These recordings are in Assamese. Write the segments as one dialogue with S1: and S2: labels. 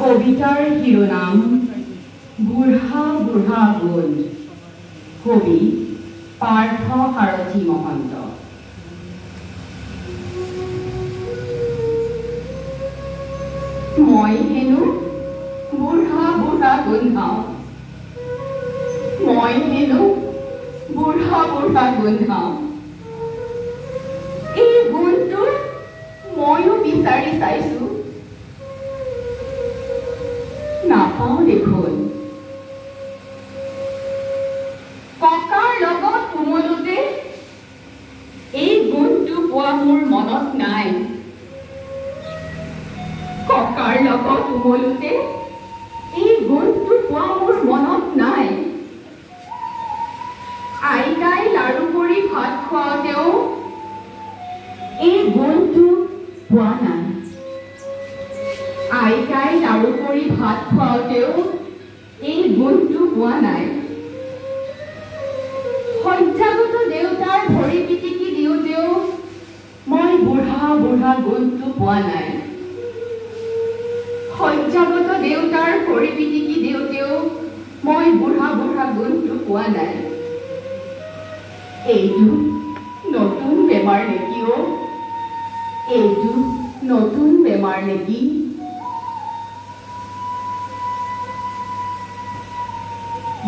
S1: কবিতাৰ শিৰোনাম বুঢ়া বুঢ়া গুণ। কবি পাৰ্থ সাৰথী মহন্ত। মই হেনো বুঢ়া বুঢ়া গোন্ধাও, মই হেনো বুঢ়া বুঢ়া গোন্ধাও। এই গুণটো ময়ো বিচাৰি চাইছো, নাপাওঁ দেখোন। ককাৰ লগত কোমলোতে এই গুণটো পোৱা মোৰ মনত নাই। ককাৰ লগত কোমলোতে এই গুণটো পোৱা মোৰ মনত নাই। আইতাই লাড়ু কৰি ভাত খুৱাওঁতেও এই গুণটো পোৱা নাই। আইতাই লাড়ু কৰি ভাত খুৱাওঁতেও এই গুণটো পোৱা নাই। শয্যাগত দেউতাৰ ভৰি পিটিকি দিওঁতেও মই বুঢ়া বুঢ়া গুণটো পোৱা নাই। শয্যাগত দেউতাৰ ভৰি পিটিকি দিওঁতেও মই বুঢ়া বুঢ়া গুণটো পোৱা নাই। এইটো নতুন বেমাৰ নেকি অ'? এইটো নতুন বেমাৰ নেকি?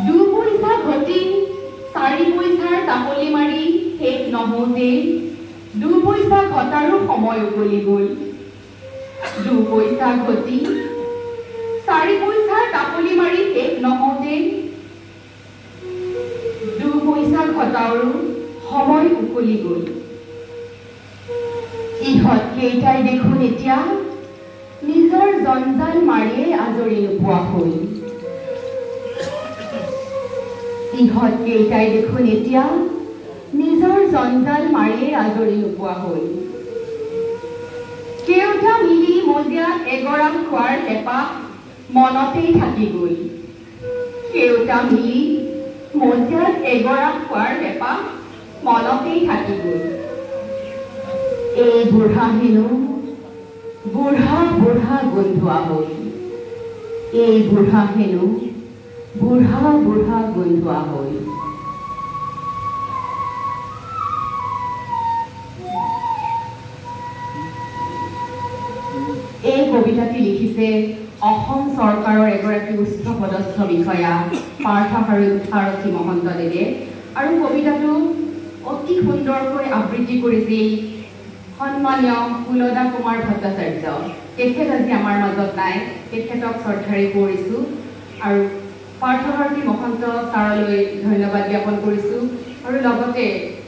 S1: দুপইচা ঘটি 4 পইচাৰ তাকলি মাৰি শেষ নহওঁতে দুপইচা ঘটাৰো সময় উকলি গ'ল। দুপইচা ঘটি 4 পইচাৰ তাকলি মাৰি শেষ নহওঁতে দুপইচা ঘটাৰো সময় উকলি গ'ল। ইহঁত কেইটাই দেখোন এতিয়া নিজৰ জঞ্জাল মাৰিয়ে আজৰি নোপোৱা হ'ল। ইহঁত কেইটাই দেখোন এতিয়া নিজৰ জঞ্জাল মাৰিয়ে আজৰি নোপোৱা হ'ল। কেওটা মিলি মজিয়াত এগৰাক খোৱাৰ হেঁপাহ মনতেই থাকি গ'ল। কেওটা মিলি মজিয়াত এগৰাক খোৱাৰ হেঁপাহ মনতেই থাকি গ'ল। এই বুঢ়া হেনো বুঢ়া বুঢ়া গোন্ধোৱা হ'ল। এই বুঢ়া হেনো বুঢ়া বুঢ়া গোন্ধোৱা হ'ল। এই কবিতাটি লিখিছে অসম চৰকাৰৰ এগৰাকী উচ্চপদস্থ বিষয়া পাৰ্থ সাৰথী মহন্তদেৱে। আৰু কবিতাটো অতি সুন্দৰকৈ আবৃত্তি কৰিছিল সন্মানীয় কুলদা কুমাৰ ভট্টাচাৰ্য। তেখেত আজি আমাৰ মাজত নাই, তেখেতক শ্ৰদ্ধাৰে কৰিছোঁ আৰু পাৰ্থ সাৰথী মহন্ত ছাৰলৈ ধন্যবাদ জ্ঞাপন কৰিছোঁ। আৰু লগতে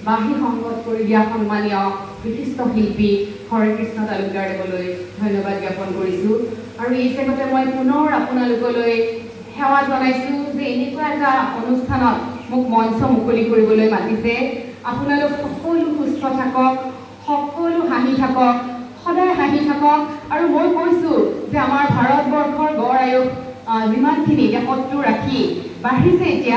S1: বাঁহী সংগত কৰি দিয়া সন্মানীয় বিশিষ্ট শিল্পী হৰে কৃষ্ণ তালুকদাৰদেৱলৈ ধন্যবাদ জ্ঞাপন কৰিছোঁ। আৰু এই চেগতে মই পুনৰ আপোনালোকলৈ সেৱা জনাইছোঁ যে এনেকুৱা এটা অনুষ্ঠানত মোক মঞ্চ মুকলি কৰিবলৈ মাতিছে। আপোনালোক সকলো সুস্থ থাকক, সকলো হাঁহি থাকক, সদায় হাঁহি থাকক। আৰু মই কৈছোঁ যে আমাৰ ভাৰতবৰ্ষৰ গড় আয়ুস যিমানখিনি এতিয়া 70 ৰাখি বাঢ়িছে এতিয়া।